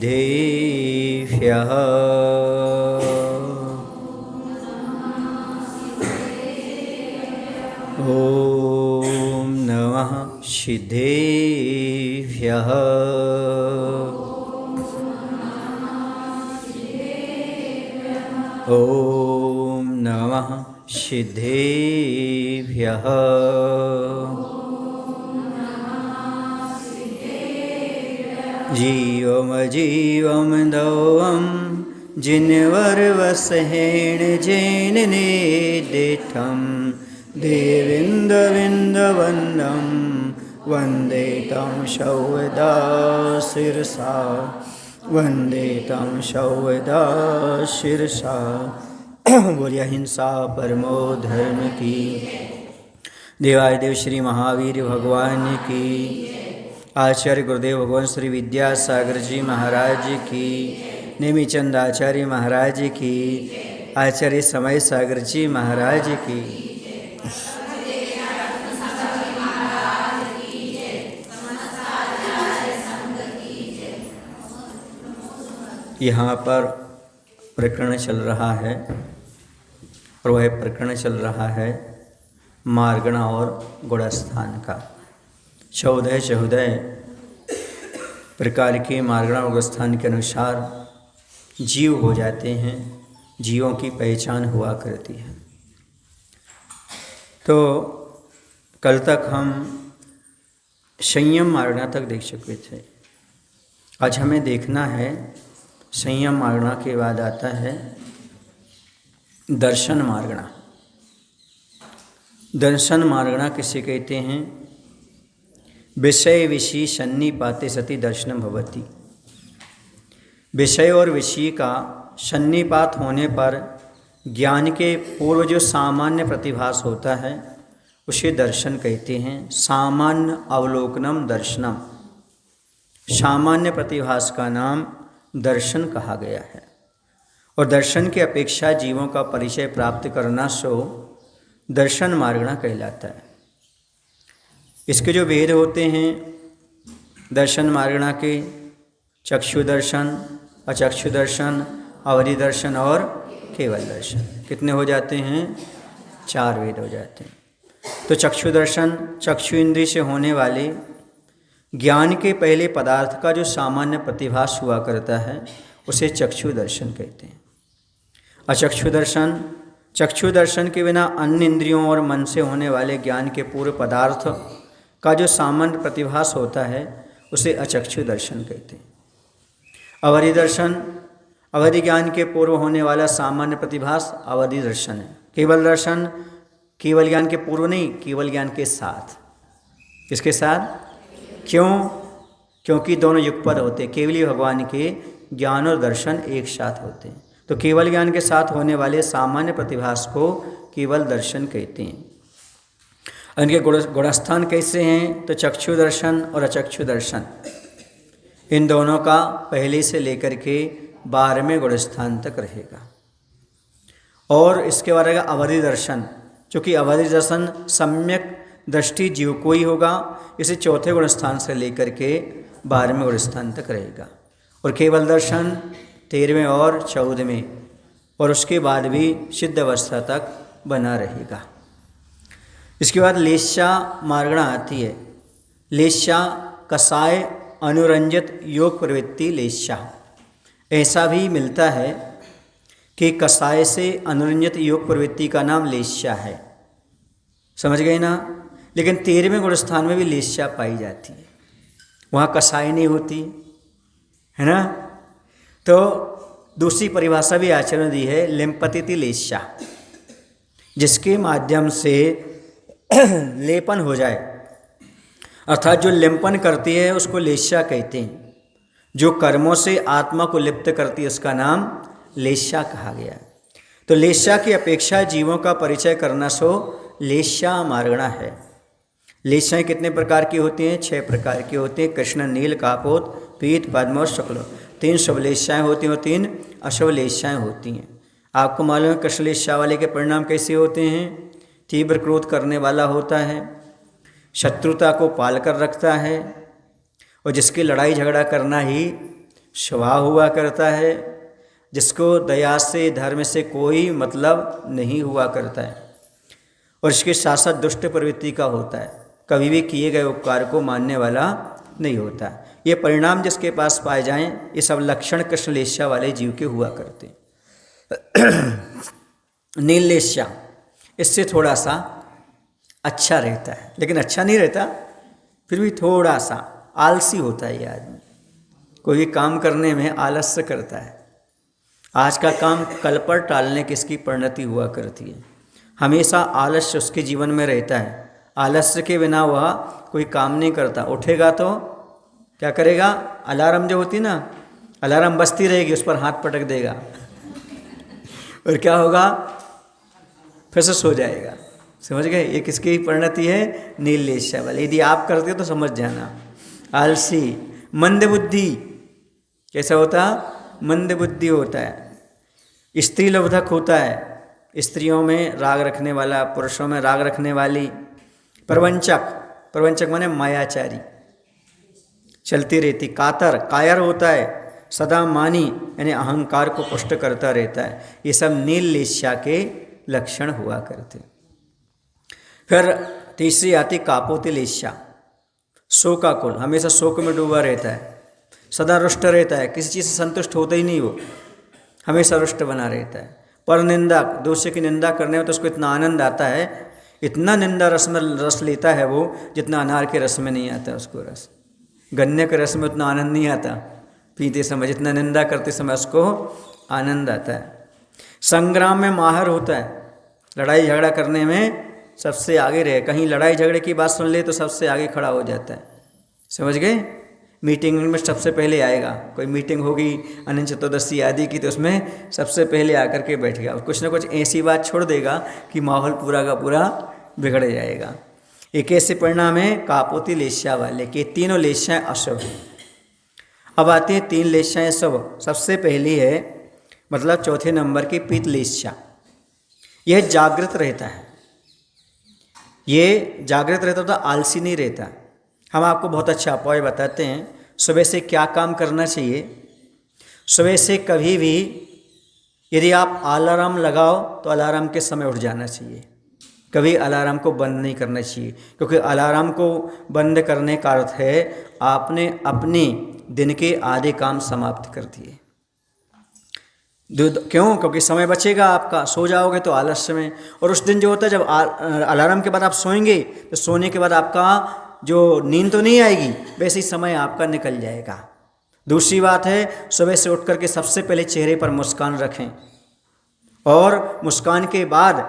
देभ्यः ॐ नमः सिद्धेभ्यः ॐ नमः सिद्धेभ्यः जीवमजीवं दौवं जिन्वर्वसहेण जैन नेदिठं देविन्दविन्दवन्दं वन्दे तं सौदा शिरसा वन्दे तं सौदा शिरसा। बोलिए हिंसा परमो धर्म की। देवादिदेव श्री महावीर भगवान की। आचार्य गुरुदेव भगवान श्री विद्यासागर जी महाराज की। नेमीचंद आचार्य महाराज की। आचार्य समय सागर जी महाराज की। यहाँ पर प्रकरण चल रहा है और वह प्रकरण चल रहा है मार्गणा और गुणस्थान का। 14 प्रकार के मार्गणा और गुणस्थान के अनुसार जीव हो जाते हैं, जीवों की पहचान हुआ करती है। तो कल तक हम संयम मार्गणा तक देख चुके थे। आज हमें देखना है संयम मार्गणा के बाद आता है दर्शन मार्गणा। दर्शन मार्गणा किसे कहते हैं? विषय विषय सन्निपाते सति दर्शनम भवति। विषय और विषय का सन्निपात होने पर ज्ञान के पूर्व जो सामान्य प्रतिभास होता है उसे दर्शन कहते हैं। सामान्य अवलोकनम दर्शनम, सामान्य प्रतिभास का नाम दर्शन कहा गया है। और दर्शन की अपेक्षा जीवों का परिचय प्राप्त करना सो दर्शन मार्गणा कहलाता है। इसके जो भेद होते हैं दर्शन मार्गणा के, चक्षु दर्शन, अचक्षु दर्शन, अवधि दर्शन और केवल दर्शन। कितने हो जाते हैं? 4 भेद हो जाते हैं। तो चक्षु दर्शन, चक्षु इंद्रिय से होने वाले ज्ञान के पहले पदार्थ का जो सामान्य प्रतिभास हुआ करता है उसे चक्षु दर्शन कहते हैं। अचक्षु दर्शन, चक्षु दर्शन के बिना अन्य इंद्रियों और मन से होने वाले ज्ञान के पूर्व पदार्थ का जो सामान्य प्रतिभास होता है उसे अचक्षु दर्शन कहते हैं। अवधि दर्शन, अवधि ज्ञान के पूर्व होने वाला सामान्य प्रतिभास अवधि दर्शन है। केवल दर्शन, केवल ज्ञान के पूर्व नहीं, केवल ज्ञान के साथ। किसके साथ? क्यों? क्योंकि दोनों युगपद होते हैं। केवली भगवान के ज्ञान और दर्शन एक साथ होते हैं। तो केवल ज्ञान के साथ होने वाले सामान्य प्रतिभास को केवल दर्शन कहते हैं। इनके गुणस्थान कैसे हैं? तो चक्षु दर्शन और अचक्षु दर्शन, इन दोनों का पहले से लेकर के 12वें गुणस्थान तक रहेगा। और इसके बाद रहेगा अवधि दर्शन। चूँकि अवधि दर्शन सम्यक दृष्टि जीव को ही होगा, इसे 4थे गुणस्थान से लेकर के 12वें गुणस्थान तक रहेगा। और केवल दर्शन 13वें और 14वें, और उसके बाद भी सिद्ध अवस्था तक बना रहेगा। इसके बाद लेस्या मार्गणा आती है। लेस्या कसाय अनुरंजित योग प्रवृत्ति लेस्या। ऐसा भी मिलता है कि कसाय से अनुरंजित योग प्रवृत्ति का नाम लेस्या है। समझ गए ना? लेकिन 13वें गुणस्थान में भी लेस्या पाई जाती है, वहाँ कसाय नहीं होती है ना। तो दूसरी परिभाषा भी आचार्य ने दी है, लिम्पतिति लेस्या, जिसके माध्यम से लेपन हो जाए, अर्थात जो लिम्पन करती है उसको लेस्या कहते हैं। जो कर्मों से आत्मा को लिप्त करती है उसका नाम लेस्या कहा गया है। तो लेस्या की अपेक्षा जीवों का परिचय करना सो लेस्या मार्गणा है। लेस्याएँ कितने प्रकार की होती हैं? 6 प्रकार की होती हैं। कृष्ण, नील, कापोत, पीत, पद्म और शुक्ल। 3 शुभ लेस्याएँ होती हैं और 3 अशुभ लेस्याएँ होती हैं। आपको मालूम है कृष्ण लेस्या वाले के परिणाम कैसे होते हैं? तीव्र क्रोध करने वाला होता है, शत्रुता को पाल कर रखता है, और जिसकी लड़ाई झगड़ा करना ही स्वभाव हुआ करता है, जिसको दया से धर्म से कोई मतलब नहीं हुआ करता है, और इसके साथ साथ दुष्ट प्रवृत्ति का होता है, कभी भी किए गए उपकार को मानने वाला नहीं होता। ये परिणाम जिसके पास पाए जाएं, ये सब लक्षण कृष्णलेशा वाले जीव के हुआ करते हैं। नीललेशा इससे थोड़ा सा अच्छा रहता है, लेकिन अच्छा नहीं रहता, फिर भी थोड़ा सा आलसी होता है ये आदमी, कोई भी काम करने में आलस्य करता है। आज का काम कल पर टालने की इसकी परिणति हुआ करती है। हमेशा आलस्य उसके जीवन में रहता है, आलस्य के बिना वह कोई काम नहीं करता। उठेगा तो क्या करेगा, अलार्म जो होती ना, अलार्म बजती रहेगी, उस पर हाथ पटक देगा और क्या होगा, फिर से सो जाएगा। समझ गए, ये किसकी परिणति है, नीललेशा वाले। यदि आप करते हो तो समझ जाना। आलसी, मंदबुद्धि, कैसा होता, मंदबुद्धि होता है। स्त्री लब्धक होता है, स्त्रियों में राग रखने वाला, पुरुषों में राग रखने वाली। प्रवंचक, प्रवंचक माने मायाचारी, चलती रहती। कातर, कायर होता है, सदा मानी यानी अहंकार को पुष्ट करता रहता है। ये सब नीललेशा के लक्षण हुआ करते। फिर तीसरी आती कापोतिलेशा, शोकाकुल, हमेशा शोक में डूबा रहता है, सदा रुष्ट रहता है, किसी चीज़ से संतुष्ट होता ही नहीं, वो हमेशा रुष्ट बना रहता है। पर निंदा, दूसरे की निंदा करने में तो उसको इतना आनंद आता है, इतना निंदा रस में रस लेता है वो, जितना अनार के रस में नहीं आता उसको रस। गन्ने के रस में उतना आनंद नहीं आता पीते समय, जितना निंदा करते समय उसको आनंद आता है। संग्राम में माहिर होता है, लड़ाई झगड़ा करने में सबसे आगे रहे। कहीं लड़ाई झगड़े की बात सुन ले तो सबसे आगे खड़ा हो जाता है। समझ गए, मीटिंग में सबसे पहले आएगा। कोई मीटिंग होगी अनंत चतुर्दशी आदि की, तो उसमें सबसे पहले आकर के बैठेगा, कुछ ना कुछ ऐसी बात छोड़ देगा कि माहौल पूरा का पूरा बिगड़ जाएगा। एक ऐसे परिणाम है कापोतिलेशा वाले के। तीनों लेशाएँ अशुभ हैं। अब आती हैं तीन लेशाएँ शुभ। सबसे पहली है, मतलब चौथे नंबर की पीतलेशा। यह जागृत रहता है, ये जागृत रहता तो आलसी नहीं रहता। हम आपको बहुत अच्छा उपाय बताते हैं, सुबह से क्या काम करना चाहिए। सुबह से कभी भी यदि आप अलार्म लगाओ तो अलार्म के समय उठ जाना चाहिए, कभी अलार्म को बंद नहीं करना चाहिए, क्योंकि अलार्म को बंद करने का अर्थ है आपने अपने दिन के आधे काम समाप्त कर दिए। क्यों, क्योंकि समय बचेगा आपका, सो जाओगे तो आलस्य में। और उस दिन जो होता है जब अलार्म के बाद आप सोएंगे, तो सोने के बाद आपका जो नींद तो नहीं आएगी, वैसे ही समय आपका निकल जाएगा। दूसरी बात है, सुबह से उठ करके सबसे पहले चेहरे पर मुस्कान रखें, और मुस्कान के बाद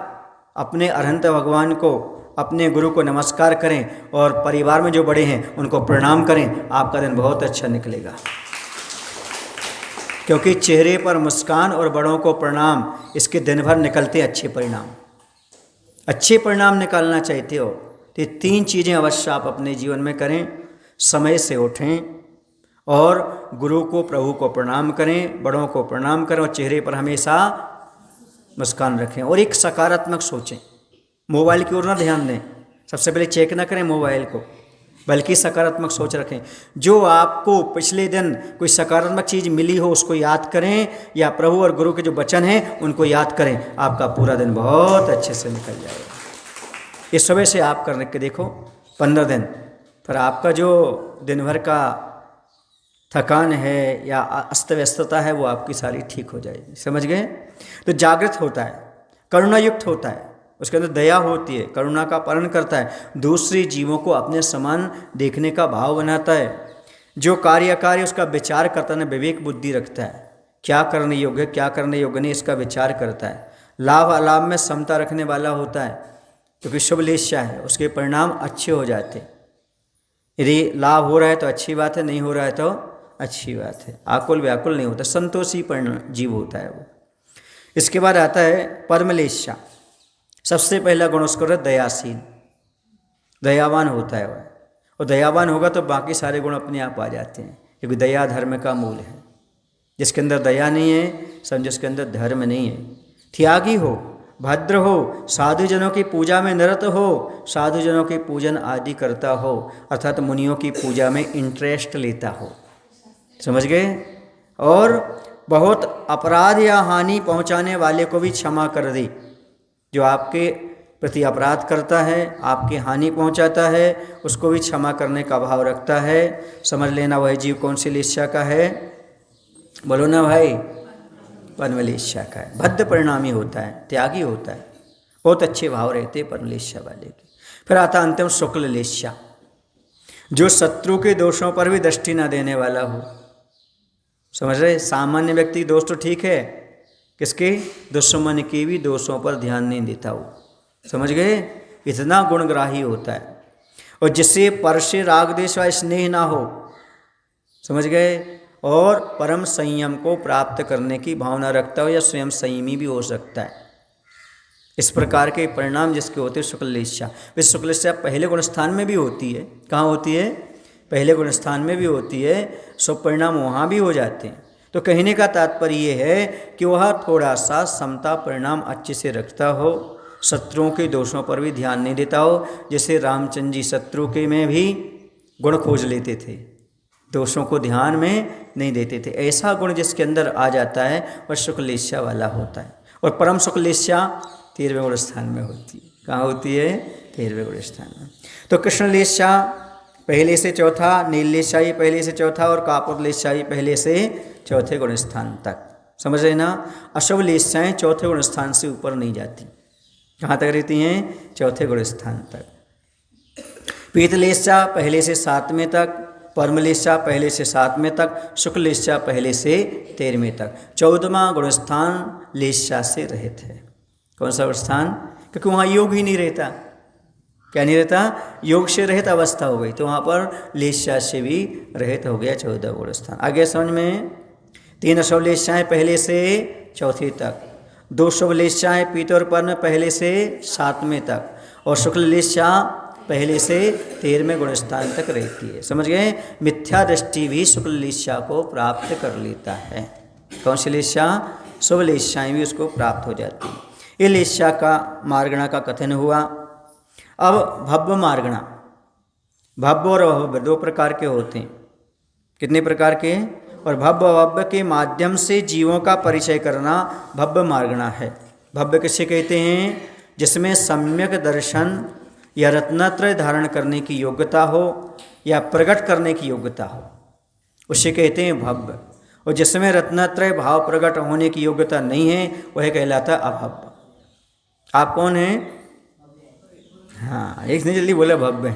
अपने अरहंत भगवान को, अपने गुरु को नमस्कार करें, और परिवार में जो बड़े हैं उनको प्रणाम करें। आपका दिन बहुत अच्छा निकलेगा, क्योंकि चेहरे पर मुस्कान और बड़ों को प्रणाम, इसके दिन भर निकलते अच्छे परिणाम। अच्छे परिणाम निकालना चाहते हो तो ये तीन चीज़ें अवश्य आप अपने जीवन में करें। समय से उठें, और गुरु को, प्रभु को प्रणाम करें, बड़ों को प्रणाम करें, और चेहरे पर हमेशा मुस्कान रखें, और एक सकारात्मक सोचें। मोबाइल की ओर ना ध्यान दें, सबसे पहले चेक ना करें मोबाइल को, बल्कि सकारात्मक सोच रखें। जो आपको पिछले दिन कोई सकारात्मक चीज़ मिली हो उसको याद करें, या प्रभु और गुरु के जो वचन हैं उनको याद करें। आपका पूरा दिन बहुत अच्छे से निकल जाएगा। इस सुबह से आप करने के देखो 15 दिन, फिर आपका जो दिन भर का थकान है या अस्त व्यस्तता है वो आपकी सारी ठीक हो जाएगी। समझ गए। तो जागृत होता है, करुणायुक्त होता है, उसके अंदर दया होती है, करुणा का पालन करता है, दूसरे जीवों को अपने समान देखने का भाव बनाता है। जो कार्य अकार्य उसका विचार करता है, विवेक बुद्धि रखता है, क्या करने योग्य क्या करने योग्य नहीं इसका विचार करता है। लाभ अलाभ में समता रखने वाला होता है, क्योंकि शुभ लेशा है, उसके परिणाम अच्छे हो जाते। यदि लाभ हो रहा है तो अच्छी बात है, नहीं हो रहा है तो अच्छी बात है। आकुल व्याकुल नहीं होता, संतोषी परिणाम जीव होता है वो। इसके बाद आता है परमलेशा। सबसे पहला गुण उसका है दयाशील, दयावान होता है वह, और दयावान होगा तो बाकी सारे गुण अपने आप आ जाते हैं, क्योंकि दया धर्म का मूल है। जिसके अंदर दया नहीं है समझो उसके अंदर धर्म नहीं है। त्यागी हो, भद्र हो, साधुजनों की पूजा में निरत हो, साधुजनों के पूजन आदि करता हो, अर्थात मुनियों की पूजा में इंटरेस्ट लेता हो। समझ गए। और बहुत अपराध या हानि पहुंचाने वाले को भी क्षमा कर दे। जो आपके प्रति अपराध करता है, आपकी हानि पहुंचाता है, उसको भी क्षमा करने का भाव रखता है। समझ लेना वह जीव कौन सी लेस्या का है? बोलो ना भाई, परमलेस्या का है। बद्ध परिणामी होता है, त्यागी होता है, बहुत अच्छे भाव रहते हैं परमलेस्या वाले के। फिर आता अंतिम शुक्ल लेस्या, जो शत्रु के दोषों पर भी दृष्टि न देने वाला हो। समझ रहे? सामान्य व्यक्ति दोष तो ठीक है, किसके? दुश्मन के भी दोषों पर ध्यान नहीं देता हो। समझ गए? इतना गुणग्राही होता है। और जिससे पर से राग द्वेष व स्नेह ना हो, समझ गए? और परम संयम को प्राप्त करने की भावना रखता हो, या स्वयं संयमी भी हो सकता है। इस प्रकार के परिणाम जिसके होते हैं शुक्ल लेस्या। वैसे शुक्ल लेस्या पहले गुण स्थान में भी होती है। कहाँ होती है? पहले गुण स्थान में भी होती है, सब परिणाम वहाँ भी हो जाते हैं। तो कहने का तात्पर्य ये है कि वह थोड़ा सा समता परिणाम अच्छे से रखता हो, शत्रुओं के दोषों पर भी ध्यान नहीं देता हो। जैसे रामचंद्र जी शत्रु के में भी गुण खोज लेते थे, दोषों को ध्यान में नहीं देते थे। ऐसा गुण जिसके अंदर आ जाता है वह शुक्ल लेस्या वाला होता है। और परम शुक्ल लेस्या 13वें गुण स्थान में होती है। कहाँ होती है? 13वें गुण स्थान में। तो कृष्ण लेस्या पहले से चौथा, नील लेस्या पहले से चौथा, और कापुर लेस्या पहले से चौथे गुण स्थान तक। समझ रहे ना? अशुभ लेस्याएँ चौथे गुण स्थान से ऊपर नहीं जाती। कहाँ तक रहती हैं? चौथे गुण स्थान तक। पीत लेस्या पहले से 7वें तक, परमलेस्या पहले से 7वें तक, शुक्ल लेस्या पहले से 13वें तक। 14वां गुण स्थान लेस्या से रहित है। कौन सा गुण स्थान? क्योंकि वहाँ योग ही नहीं रहता। क्या नहीं रहता? योग से रहित अवस्था हो गई, तो वहाँ पर लेस्या से भी रहित हो गया 14 गुण स्थान। आगे समझ में? 3 अशुभ लेस्याएँ पहले से चौथी तक, 2 शुभ लेस्याएँ पीत और पर्ण पहले से 7वें तक, और शुक्ल लेस्या पहले से 13वें गुण स्थान तक रहती है। समझ गए? मिथ्या दृष्टि भी शुक्ल लेस्या को प्राप्त कर लेता है। कौन सी लेस्या? शुभ लेस्याएँ भी उसको प्राप्त हो जाती हैं। ये लेस्या का मार्गणा का कथन हुआ। अब भव्य मार्गणा, भव्य और अभव्य 2 प्रकार के होते हैं। कितने प्रकार के? और भव्य अभव्य के माध्यम से जीवों का परिचय करना भव्य मार्गणा है। भव्य किसे कहते हैं? जिसमें सम्यक दर्शन या रत्नत्रय धारण करने की योग्यता हो, या प्रकट करने की योग्यता हो, उसे कहते हैं भव्य। और जिसमें रत्नत्रय भाव प्रकट होने की योग्यता नहीं है, वह कहलाता अभव्य। आप कौन हैं? हाँ, एक नहीं जल्दी बोला भव्य,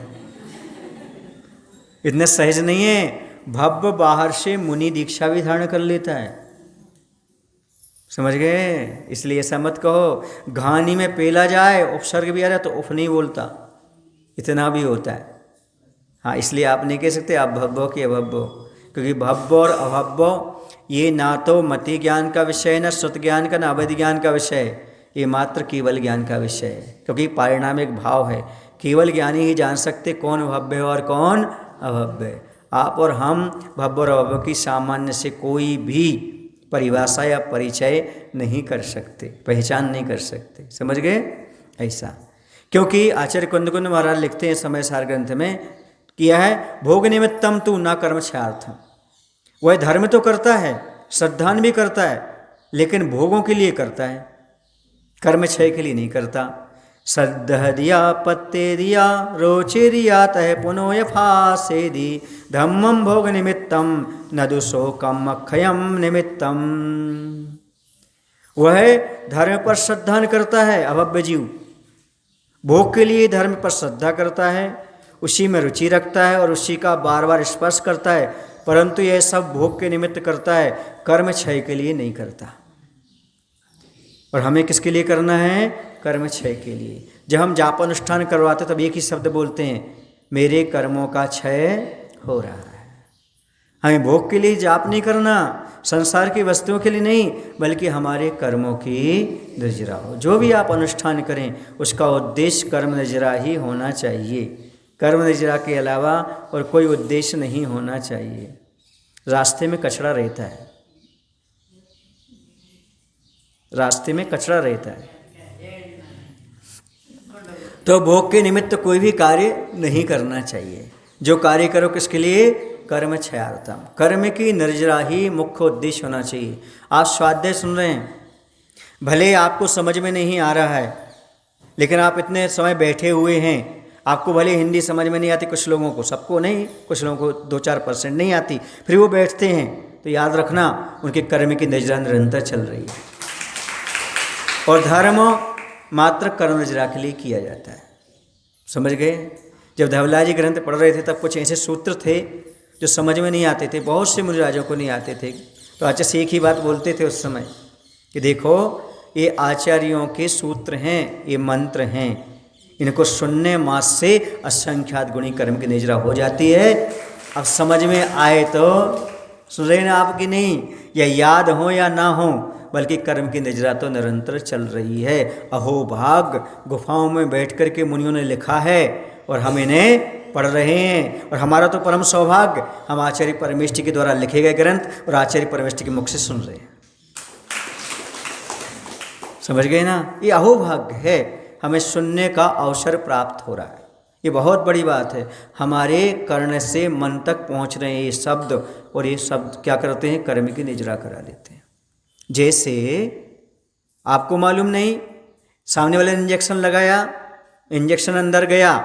इतने सहज नहीं है। भव्य बाहर से मुनि दीक्षा भी धारण कर लेता है। समझ गए? इसलिए ऐसा मत कहो घानी में पेला जाए, उपसर्ग भी आ जाए तो उफ नहीं बोलता, इतना भी होता है। हाँ, इसलिए आप नहीं कह सकते आप भव्य कि अभव्य, क्योंकि भव्य और अभव्य ये ना तो मति ज्ञान का विषय है, ना श्रुत ज्ञान का, ना अवैध ज्ञान का विषय है। ये मात्र केवल ज्ञान का विषय है, क्योंकि पारिणामिक भाव है। केवल ज्ञानी ही जान सकते कौन भव्य है और कौन अभव्य है। आप और हम भव्य और अभव्य की सामान्य से कोई भी परिभाषा या परिचय नहीं कर सकते, पहचान नहीं कर सकते। समझ गए? ऐसा क्योंकि आचार्य कुंद महाराज लिखते हैं समय सार ग्रंथ में, किया है भोग निमित्तम तू न कर्म क्षयार्थम। वह धर्म तो करता है, श्रद्धान भी करता है, लेकिन भोगों के लिए करता है, कर्म क्षय के लिए नहीं करता। श्रद्धा दिया पत्ते दिया रोचे दिया तह पुनो यफासे दी धम्मम भोग निमित्तम न दुशोकम अक्षयम निमित्तम। वह धर्म पर श्रद्धा करता है, अभव्य जीव भोग के लिए धर्म पर श्रद्धा करता है, उसी में रुचि रखता है और उसी का बार बार स्पर्श करता है, परंतु यह सब भोग के निमित्त करता है, कर्म क्षय के लिए नहीं करता। और हमें किसके लिए करना है? कर्म क्षय के लिए। जब हम जाप अनुष्ठान करवाते तब एक ही शब्द बोलते हैं, मेरे कर्मों का क्षय हो रहा है। हमें भोग के लिए जाप नहीं करना, संसार की वस्तुओं के लिए नहीं, बल्कि हमारे कर्मों की निर्जरा हो। जो भी आप अनुष्ठान करें उसका उद्देश्य कर्म निर्जरा ही होना चाहिए। कर्म निर्जरा के अलावा और कोई उद्देश्य नहीं होना चाहिए। रास्ते में कचरा रहता है, रास्ते में कचरा रहता है, तो भोग के निमित्त कोई भी कार्य नहीं करना चाहिए। जो कार्य करो किसके लिए? कर्म क्षयार्थम, कर्म की निर्जरा ही मुख्य उद्देश्य होना चाहिए। आप स्वाध्याय सुन रहे हैं, भले आपको समझ में नहीं आ रहा है, लेकिन आप इतने समय बैठे हुए हैं, आपको भले हिंदी समझ में नहीं आती, कुछ लोगों को, सबको नहीं, कुछ लोगों को 2-4% नहीं आती, फिर वो बैठते हैं, तो याद रखना उनके कर्म की निर्जरा निरंतर चल रही है। और धर्म मात्र कर्म निर्जरा के लिए किया जाता है, समझ गए। जब धवला जी ग्रंथ पढ़ रहे थे तब कुछ ऐसे सूत्र थे जो समझ में नहीं आते थे, बहुत से मुनिराजों को नहीं आते थे, तो आचार्य से एक ही बात बोलते थे उस समय कि देखो ये आचार्यों के सूत्र हैं, ये मंत्र हैं, इनको सुनने मात्र से असंख्यात गुणी कर्म की निर्जरा हो जाती है। अब समझ में आए तो सुन रहे ना आप कि नहीं, या याद हो या ना हो, बल्कि कर्म की निर्जरा तो निरंतर चल रही है। अहो भाग, गुफाओं में बैठ कर के मुनियों ने लिखा है और हम इन्हें पढ़ रहे हैं, और हमारा तो परम सौभाग्य, हम आचार्य परमेष्ठी के द्वारा लिखे गए ग्रंथ और आचार्य परमेष्ठी के मुख से सुन रहे हैं। समझ गए ना, ये अहोभाग्य है, हमें सुनने का अवसर प्राप्त हो रहा है, ये बहुत बड़ी बात है। हमारे कर्ण से मन तक पहुंच रहे हैं ये शब्द, और ये शब्द क्या करते हैं, कर्म की निजरा करा देते हैं। जैसे आपको मालूम नहीं, सामने वाले ने इंजेक्शन लगाया, इंजेक्शन अंदर गया,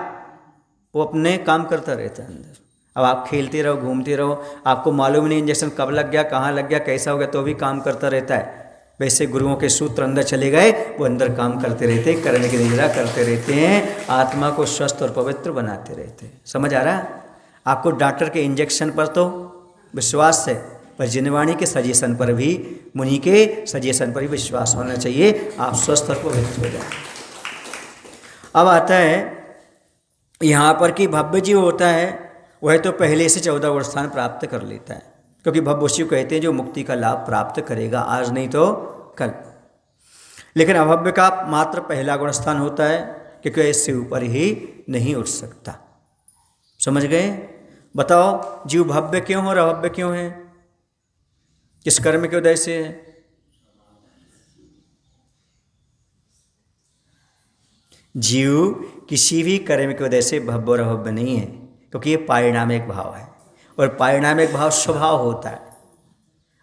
वो अपने काम करता रहता है अंदर। अब आप खेलते रहो, घूमते रहो, आपको मालूम नहीं इंजेक्शन कब लग गया, कहाँ लग गया, कैसा हो गया, तो भी काम करता रहता है। वैसे गुरुओं के सूत्र अंदर चले गए, वो अंदर काम करते रहते हैं, कर्म की निजरा करते रहते हैं, आत्मा को स्वस्थ और पवित्र बनाते रहते हैं। समझ आ रहा है आपको। डॉक्टर के इंजेक्शन पर तो विश्वास है, पर जिनवाणी के सजेशन पर भी, मुनि के सजेशन पर भी विश्वास होना चाहिए, आप स्वस्थ और पवित्र हो जाए। अब आता है यहाँ पर कि भव्य जीव होता है, वह तो पहले से 14 वर्ष स्थान प्राप्त कर लेता है, क्योंकि भव्य शिव कहते हैं जो मुक्ति का लाभ प्राप्त करेगा, आज नहीं तो कल। लेकिन अभव्य का मात्र पहला गुण स्थान होता है, क्योंकि इससे ऊपर ही नहीं उठ सकता। समझ गए। बताओ जीव भव्य क्यों और अभव्य क्यों है, किस कर्म के उदय से है? जीव किसी भी कर्म के वजह से भव्य और अभव्य नहीं है, क्योंकि ये पारिणामिक भाव है, और पारिणामिक भाव स्वभाव होता है,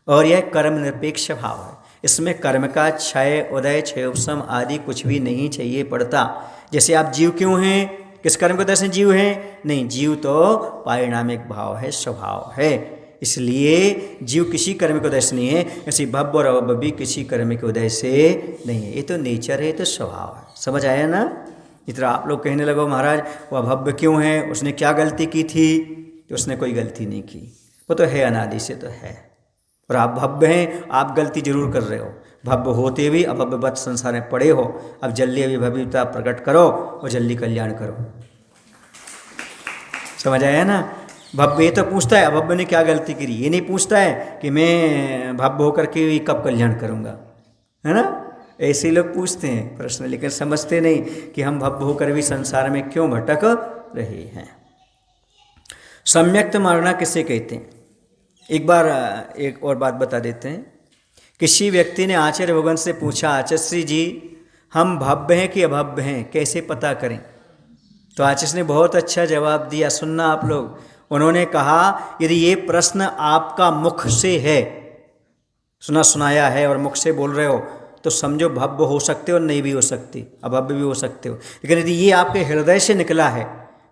और यह कर्म निरपेक्ष भाव है। इसमें कर्म का क्षय, उदय, क्षय उपशम आदि कुछ भी नहीं चाहिए पड़ता। जैसे आप जीव क्यों हैं, किस कर्म के वजह से जीव हैं? नहीं, जीव तो पारिणामिक भाव है, स्वभाव है, इसलिए जीव किसी कर्म के उदय से नहीं है। ऐसी भव्य और अभव्य भी किसी कर्म के उदय से नहीं है, ये तो नेचर है, ये तो स्वभाव है। समझ आया ना। इतना आप लोग कहने लगो महाराज वो अभव्य क्यों है, उसने क्या गलती की थी? तो उसने कोई गलती नहीं की, वो तो है, अनादि से तो है। और आप भव्य हैं, आप गलती जरूर कर रहे हो, भव्य होते भी अभव्यवत संसार में पड़े हो। अब जल्दी अभी भव्यता प्रकट करो और जल्दी कल्याण करो। समझ आया ना। भव्य ये तो पूछता है अभव्य ने क्या गलती करी, ये नहीं पूछता है कि मैं भव्य होकर के कब कल्याण करूँगा, है ना। ऐसे लोग पूछते हैं प्रश्न, लेकिन समझते नहीं कि हम भव्य होकर भी संसार में क्यों भटक रहे हैं। सम्यक्त मार्गना किसे कहते हैं? एक बार एक और बात बता देते हैं। किसी व्यक्ति ने आचार्य भगवान से पूछा, आचार्य जी हम भव्य हैं कि अभव्य हैं, कैसे पता करें? तो आचार्य ने बहुत अच्छा जवाब दिया, सुनना आप लोग। उन्होंने कहा यदि ये प्रश्न आपका मुख से है, सुनाया है और मुख से बोल रहे हो, तो समझो भव्य हो सकते हो और नहीं भी हो सकती, अभव्य भी हो सकते हो। लेकिन यदि ये आपके हृदय से निकला है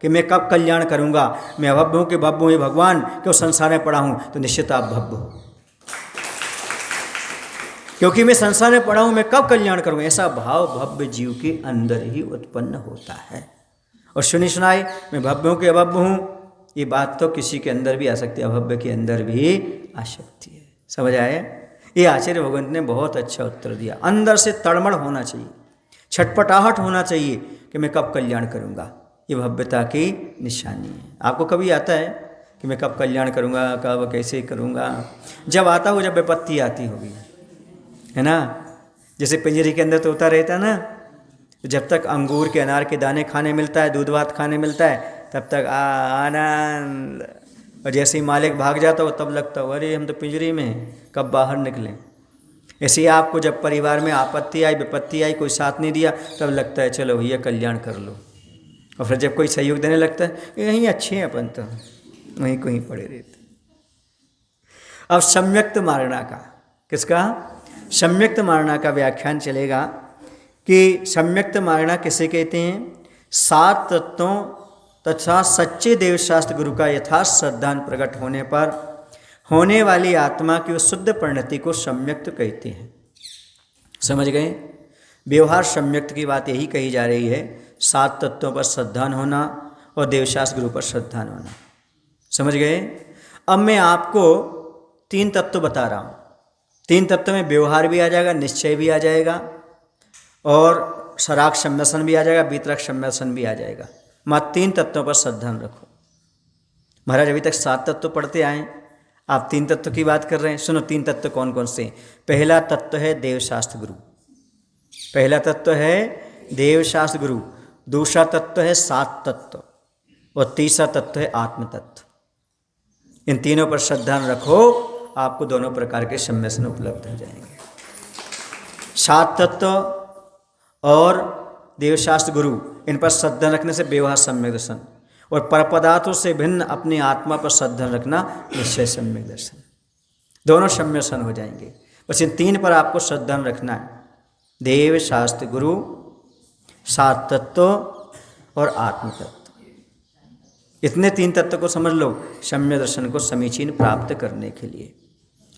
कि मैं कब कल्याण करूंगा, मैं अभव्य हूँ कि भव्य हूँ, भगवान क्यों संसार में पड़ा हूँ, तो निश्चित आप भव्य हो। क्योंकि मैं संसार में पड़ा हूँ, मैं कब कल्याण करूँगा, ऐसा भाव भव्य जीव के अंदर ही उत्पन्न होता है। और सुनाए मैं भव्य हूँ कि अभव्य हूँ, ये बात तो किसी के अंदर भी आ सकती है, अभव्य के अंदर भी आ सकती है। समझ आया। ये आचार्य भगवंत ने बहुत अच्छा उत्तर दिया। अंदर से तड़मड़ होना चाहिए, छटपटाहट होना चाहिए कि मैं कब कल्याण करूँगा, ये भव्यता की निशानी है। आपको कभी आता है कि मैं कब कल्याण करूँगा, कब कैसे करूँगा? जब आता हो, जब विपत्ति आती होगी, है ना। जैसे पिंजरे के अंदर तोता रहता है ना, तो जब तक अंगूर के अनार के दाने खाने मिलता है, दूध भात खाने मिलता है, तब तक आनंद। और जैसे ही मालिक भाग जाता हो तब लगता हो अरे हम तो पिंजरे में हैं, कब बाहर निकलें। ऐसे ही आपको जब परिवार में आपत्ति आई, विपत्ति आई, कोई साथ नहीं दिया, तब लगता है चलो भैया कल्याण कर लो। और फिर जब कोई सहयोग देने लगता है, यहीं अच्छे हैं अपन, तो वहीं कहीं पड़े रहते। अब सम्यक्त मारणा का, किसका? सम्यक्त मारणा का व्याख्यान चलेगा कि सम्यक्त मारणा किसे कहते हैं? 7 तत्वों तथा सच्चे देवशास्त्र गुरु का यथार्थ श्रद्धान प्रकट होने पर होने वाली आत्मा की उस शुद्ध परिणति को सम्यक्त कहते हैं। समझ गए? व्यवहार सम्यक्त की बात यही कही जा रही है, 7 तत्वों पर श्रद्धान होना और देवशास्त्र गुरु पर श्रद्धान होना। समझ गए? अब मैं आपको 3 तत्व बता रहा हूँ। 3 तत्व में व्यवहार भी आ जाएगा, निश्चय भी आ जाएगा और सराग सम्यसन भी आ जाएगा, वितरक सम्यसन भी आ जाएगा। मात्र 3 तत्वों पर श्रद्धान रखो। महाराज अभी तक 7 तत्व पढ़ते आए, आप 3 तत्व की बात कर रहे हैं। सुनो 3 तत्व कौन कौन से? पहला तत्व है देवशास्त्र गुरु, पहला तत्व है देवशास्त्र गुरु, दूसरा तत्व है 7 तत्व और तीसरा तत्व है आत्म तत्व। इन तीनों पर श्रद्धा रखो, आपको दोनों प्रकार के सम्यसन उपलब्ध हो जाएंगे। 7 तत्व और देवशास्त्र गुरु, इन पर श्रद्धा रखने से व्यवहार सम्यक दर्शन, और परपदार्थों से भिन्न अपनी आत्मा पर श्रद्धा रखना निश्चय सम्यक दर्शन। दोनों सम्यसन हो जाएंगे। बस इन 3 पर आपको श्रद्धा रखना है, देव शास्त्र गुरु, 7 तत्व और आत्म तत्व। इतने 3 तत्व को समझ लो सम्यक दर्शन को समीचीन प्राप्त करने के लिए।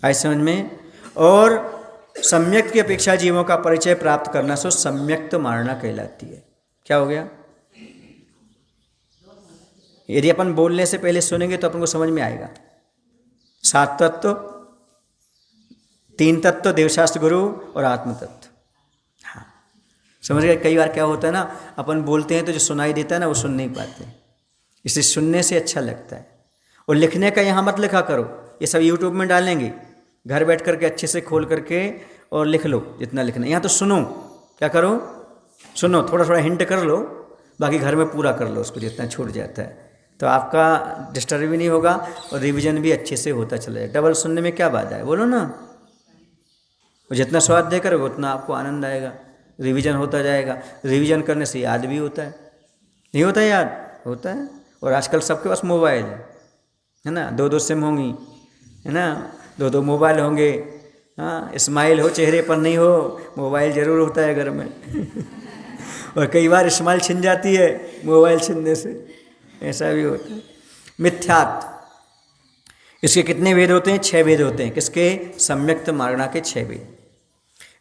आए समझ में? और सम्यक की अपेक्षा जीवों का परिचय प्राप्त करना सो सम्यक्त मारणा कहलाती है। क्या हो गया? यदि अपन बोलने से पहले सुनेंगे तो अपन को समझ में आएगा। 7 तत्व, 3 तत्व देवशास्त्र गुरु और आत्म तत्व। हाँ, समझ गए? कई बार क्या होता है ना, अपन बोलते हैं तो जो सुनाई देता है ना वो सुन नहीं पाते, इसलिए सुनने से अच्छा लगता है। और लिखने का यहाँ मत लिखा करो, ये सब यूट्यूब में डालेंगे, घर बैठ करके अच्छे से खोल करके और लिख लो जितना लिखना है। यहाँ तो सुनो, क्या करो? सुनो, थोड़ा थोड़ा हिंट कर लो, बाकी घर में पूरा कर लो उसको जितना छूट जाता है, तो आपका डिस्टर्ब भी नहीं होगा और रिवीजन भी अच्छे से होता चला जाए। डबल सुनने में क्या बात है, बोलो ना। और जितना स्वाद देकर उतना आपको आनंद आएगा, रिवीजन होता जाएगा। रिवीजन करने से याद भी होता है, नहीं होता है? याद होता है। और आजकल सबके पास मोबाइल है ना, 2-2 सिम होंगी, है ना, 2-2 मोबाइल होंगे। हाँ, स्माइल हो चेहरे पर नहीं हो, मोबाइल जरूर होता है घर में और कई बार स्माइल छिन जाती है मोबाइल छिनने से, ऐसा भी होता है। मिथ्यात्व, इसके कितने वेद होते हैं? 6 वेद होते हैं। किसके? सम्यक्त मारणा के 6 वेद।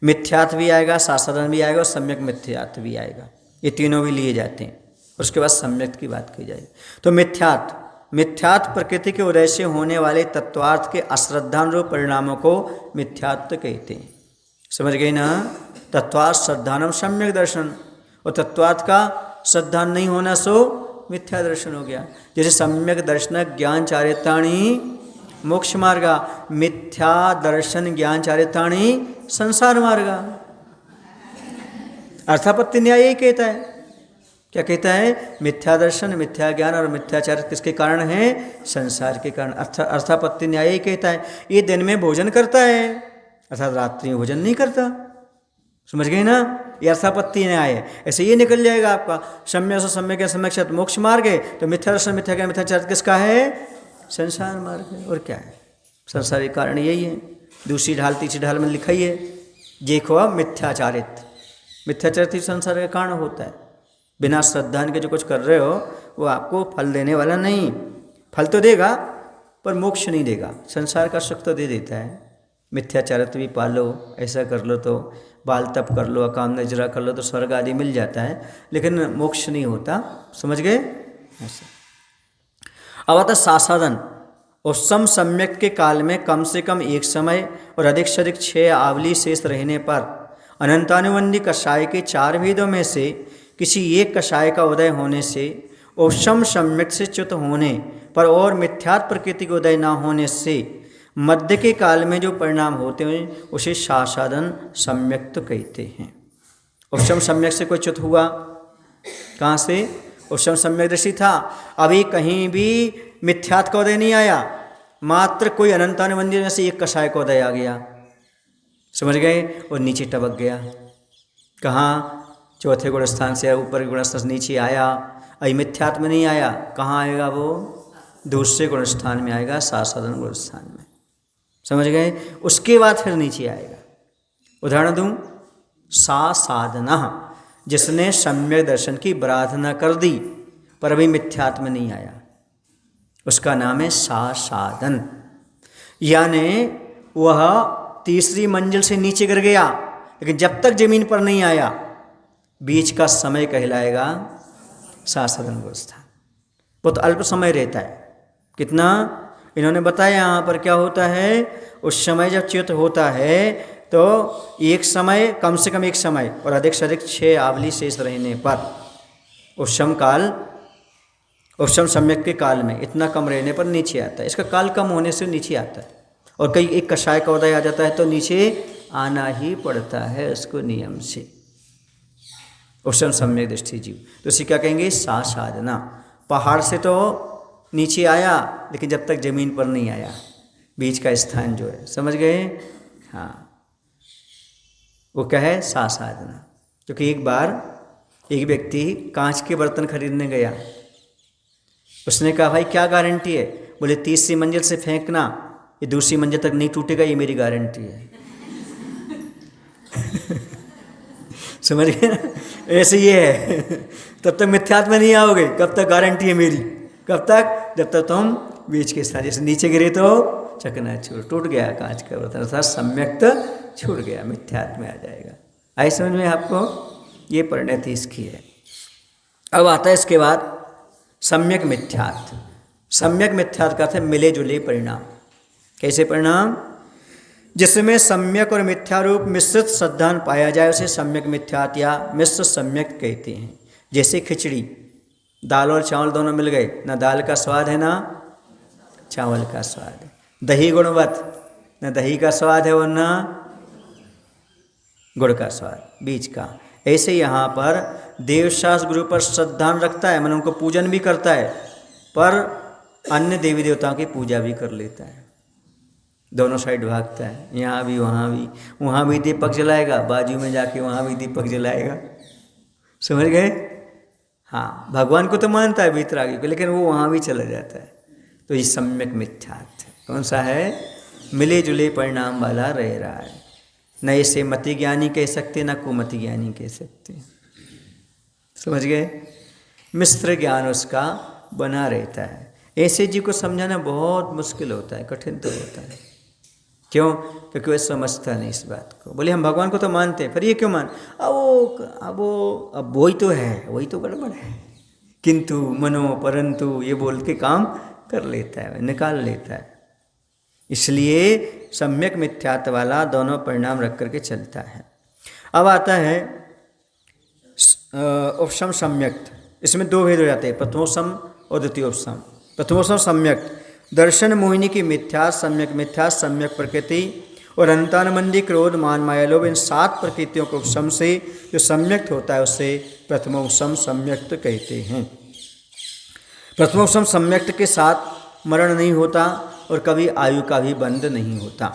मिथ्यात्व भी आएगा, शास्त्रधर्म भी आएगा और सम्यक मिथ्यात्व भी आएगा। ये तीनों भी लिए जाते हैं। उसके बाद सम्यक की बात की जाएगी। तो मिथ्यात्व, मिथ्यात्व प्रकृति के उदय से होने वाले तत्वार्थ के अश्रद्धानुरूप परिणामों को मिथ्यात्व कहते हैं। समझ गए ना? तत्वार्थ श्रद्धानम सम्यक दर्शन, और तत्वार्थ का श्रद्धान नहीं होना सो मिथ्या दर्शन हो गया। जैसे सम्यक दर्शन ज्ञान चारित्राणी मोक्ष मार्गा, मिथ्या दर्शन ज्ञान चारित्राणी संसार मार्गा। अर्थापत्ति न्याय यही कहता है। क्या कहता है? मिथ्या दर्शन, मिथ्या ज्ञान और मिथ्याचार किसके कारण है? संसार के कारण। अर्थापत्ति न्याय यही कहता है। ये दिन में भोजन करता है अर्थात रात्रि में भोजन नहीं करता। समझ गए ना? ये अर्थापत्ति न्याय है। ऐसे ये निकल जाएगा आपका सम्यक से सम्यक है, सम्यक से मोक्ष मार्ग है। तो मिथ्या दर्शन, मिथ्या ज्ञान, मिथ्याचार किसका है? संसार मार्ग है। और क्या है? संसार के कारण यही है। दूसरी ढाल तीसरी ढाल में लिखा ही है, देखो अब मिथ्याचारित। मिथ्याचारित संसार का कारण होता है। बिना श्रद्धान के जो कुछ कर रहे हो वो आपको फल देने वाला नहीं। फल तो देगा पर मोक्ष नहीं देगा। संसार का सुख तो दे देता है। मिथ्याचारित्व भी पालो, ऐसा कर लो तो बाल तप कर लो, अकाम नजरा कर लो तो स्वर्ग आदि मिल जाता है, लेकिन मोक्ष नहीं होता। समझ गए? ऐसे अब आता सासाधन। उत्सम सम्यक के काल में कम से कम एक समय और अधिक से अधिक 6 आवली शेष रहने पर अनंतानुबंधी कषाय के 4 भेदों में से किसी एक कषाय का उदय होने से उपशम सम्यक से च्युत होने पर और मिथ्यात्व प्रकृति के उदय न होने से मध्य के काल में जो परिणाम होते हैं उसे सासाधन सम्यक तो कहते हैं। उपशम सम्यक से कोई च्युत हुआ, कहाँ से? उपशम सम्यक दृष्टि था, अभी कहीं भी मिथ्यात्व का उदय नहीं आया, मात्र कोई अनंतानुबंधी में से एक कषाय का उदय आ गया। समझ गए? और नीचे टपक गया। कहाँ? चौथे गुण स्थान से ऊपर गुण स्थान से नीचे आया। अभी मिथ्यात्व में नहीं आया, कहाँ आएगा वो? दूसरे गुण स्थान में आएगा, सासाधन गुण स्थान में। समझ गए? उसके बाद फिर नीचे आएगा। उदाहरण दूं, सा साधना, जिसने सम्यक दर्शन की प्रार्थना कर दी पर अभी मिथ्यात्व में नहीं आया, उसका नाम है सा साधन। यानी वह तीसरी मंजिल से नीचे गिर गया, लेकिन जब तक जमीन पर नहीं आया, बीच का समय कहलाएगा सा साधन अवस्था। बहुत अल्प समय रहता है। कितना? इन्होंने बताया यहाँ पर क्या होता है। उस समय जब चित्त होता है तो एक समय, कम से कम एक समय और अधिक से अधिक 6 आवली शेष रहने पर, उपशम काल, उपशम सम्यक के काल में इतना कम रहने पर नीचे आता है। इसका काल कम होने से नीचे आता है। और कई एक कषाय का उदय आ जाता है तो नीचे आना ही पड़ता है उसको नियम से। उपशम सम्यक दृष्टि जीव, तो इसे क्या कहेंगे? सा साधना। पहाड़ से तो नीचे आया, लेकिन जब तक जमीन पर नहीं आया, बीच का स्थान जो है, समझ गए? हाँ, वो क्या है? सा साधना। क्योंकि एक बार एक व्यक्ति कांच के बर्तन खरीदने गया। उसने कहा, भाई क्या गारंटी है? बोले 30वीं मंजिल से फेंकना, ये दूसरी मंजिल तक नहीं टूटेगा, ये मेरी गारंटी है। समझ गए ना? ऐसे ये है। तब तक मिथ्यात्व में नहीं आओगे, कब तक गारंटी है मेरी? कब तक? जब तक तुम बीच के स्थान, जैसे नीचे गिरे तो चकनाचूर, टूट गया कांच का बर्तन, अर्थात सम्यक छूट गया, मिथ्यात्व में आ जाएगा। आई समझ में आपको? ये परिणति इसकी है। अब आता है इसके बाद सम्यक मिथ्यात्व। सम्यक मिथ्यात्व का अर्थ है मिले जुले परिणाम। कैसे परिणाम? जिसमें सम्यक और मिथ्या रूप मिश्रित श्रद्धान पाया जाए उसे सम्यक मिथ्यात्व या मिश्र सम्यक कहते हैं। जैसे खिचड़ी, दाल और चावल दोनों मिल गए, ना दाल का स्वाद है ना चावल का स्वाद है। दही गुणवत, न दही का स्वाद है और न गुड़ का स्वाद, बीच का। ऐसे यहाँ पर देवशास्त्र गुरु पर श्रद्धान रखता है, मन उनको पूजन भी करता है, पर अन्य देवी देवताओं की पूजा भी कर लेता है। दोनों साइड भागता है, यहाँ भी वहाँ भी दीपक जलाएगा, बाजू में जाके वहाँ भी दीपक जलाएगा। समझ गए? हाँ, भगवान को तो मानता है वीतरागी को, लेकिन वो वहाँ भी चला जाता है। तो ये सम्यक मिथ्यात्व कौन सा है? मिले जुले परिणाम वाला रह रहा है। न इसे मति ज्ञानी कह सकते, न कुमति ज्ञानी कह सकते। समझ गए? मिश्र ज्ञान उसका बना रहता है। ऐसे जी को समझाना बहुत मुश्किल होता है, कठिन तो होता है। क्यों? क्योंकि वह समझता नहीं इस बात को। बोले हम भगवान को तो मानते हैं, पर ये क्यों मान? अब वही तो है, वही तो गड़बड़ है। किंतु मनो परंतु ये बोल के काम कर लेता है, निकाल लेता है। इसलिए सम्यक मिथ्यात्व वाला दोनों परिणाम रख करके चलता है। अब आता है उपशम सम्यक। इसमें दो भेद हो जाते हैं, प्रथमोपशम और द्वितीयोपशम। प्रथमोपशम सम्यक दर्शन मोहिनी की मिथ्या, सम्यक मिथ्या, सम्यक प्रकृति और अंतानुबंधी क्रोध मान माया लोभ, इन 7 प्रकृतियों के उपशम से जो सम्यक्त होता है उसे प्रथमोपशम सम्यक्त कहते हैं। प्रथमोपशम सम्यक्त के साथ मरण नहीं होता और कभी आयु का भी बंध नहीं होता,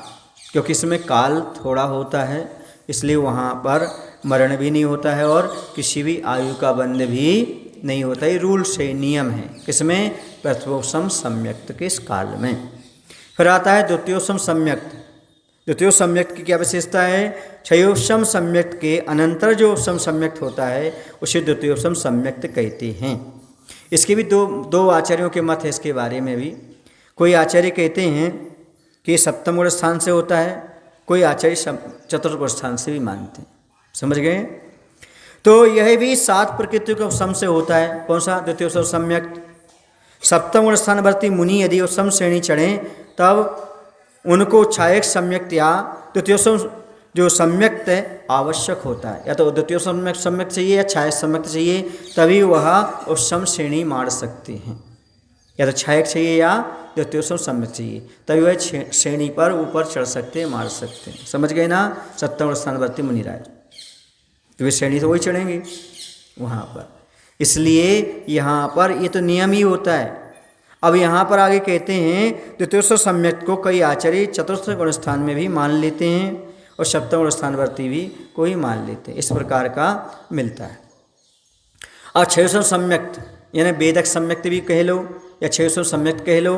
क्योंकि इसमें काल थोड़ा होता है, इसलिए वहाँ पर मरण भी नहीं होता है और किसी भी आयु का बंध भी नहीं होता। ये रूल्स है, नियम है। किसमें? प्रथमोपशम सम्यक्त के इस काल में। फिर आता है द्वितीयोपशम सम्यक्त। द्वितीय सम्यक्त की क्या विशेषता है? क्षयोपशम सम्यक्त के अनंतर जो उपशम सम्यक्त होता है उसे द्वितीयोपशम सम्यक्त कहते हैं। इसके भी दो आचार्यों के मत है इसके बारे में भी। कोई आचार्य कहते हैं कि सप्तम गुण स्थान से होता है, कोई आचार्य चतुर्थ गुण स्थान से भी मानते हैं। समझ गए? तो यह भी 7 प्रकृतियों के उपशम से होता है। कौन सा? द्वितीयोपशम सम्यक्त। सप्तम गुण स्थानवर्ती मुनि यदि उपशम श्रेणी चढ़ें तब उनको छायक सम्यक्त या द्वितीयोपशम जो सम्यक्त है आवश्यक होता है। या तो द्वितीय सम्यक्त चाहिए या छायक सम्यक्त चाहिए, तभी वह उपशम श्रेणी मार सकते हैं। या तो छायक चाहिए या द्वितीय सम्यक्त चाहिए, तभी वह श्रेणी पर ऊपर चढ़ सकते हैं, मार सकते हैं। समझ गए ना? सप्तम स्थानवर्ती मुनिराज, तो वे श्रेणी तो वही चढ़ेंगे वहाँ पर। इसलिए यहाँ पर ये तो नियम ही होता है। अब यहाँ पर आगे कहते हैं द्वितीय सम्यक्त को कई आचार्य चतुर्थ गुण स्थान में भी मान लेते हैं और सप्तम गुण स्थानवर्ती भी कोई मान लेते हैं। इस प्रकार का मिलता है। अब क्षयोपशम सम्यक्त यानी वेदक सम्यक्त भी कह लो या क्षयोपशम सम्यक्त कह लो।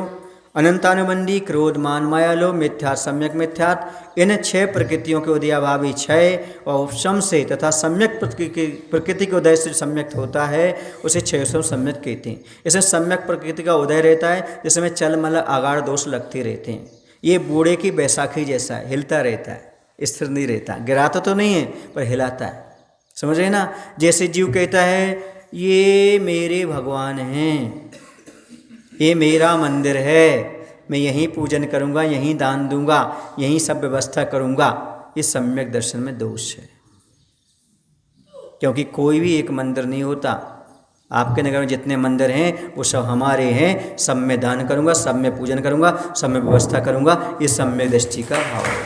अनंतानुबंधी, क्रोध, मान, माया, लोभ, मिथ्यात्, सम्यक मिथ्यात्, इन 6 प्रकृतियों के उदयाभावी क्षय और उपशम से तथा सम्यक प्रकृति के उदय से सम्यक होता है उसे क्षय सम्यक कहते हैं। इसमें सम्यक प्रकृति का उदय रहता है, जिसमें चल मल आगाड़ दोष लगते रहते हैं। ये बूढ़े की बैसाखी जैसा है, हिलता रहता है, स्थिर नहीं रहता। गिराता तो नहीं है पर हिलाता है, समझ रहे ना। जैसे जीव कहता है ये मेरे भगवान हैं, ये मेरा मंदिर है, मैं यहीं पूजन करूंगा, यहीं दान दूंगा, यहीं सब व्यवस्था करूंगा, ये सम्यक दर्शन में दोष है। क्योंकि कोई भी एक मंदिर नहीं होता। आपके नगर में जितने मंदिर हैं वो सब हमारे हैं, सब में दान करूंगा, सब में पूजन करूंगा, सब में व्यवस्था करूंगा, ये सम्यक दृष्टि का भाव है।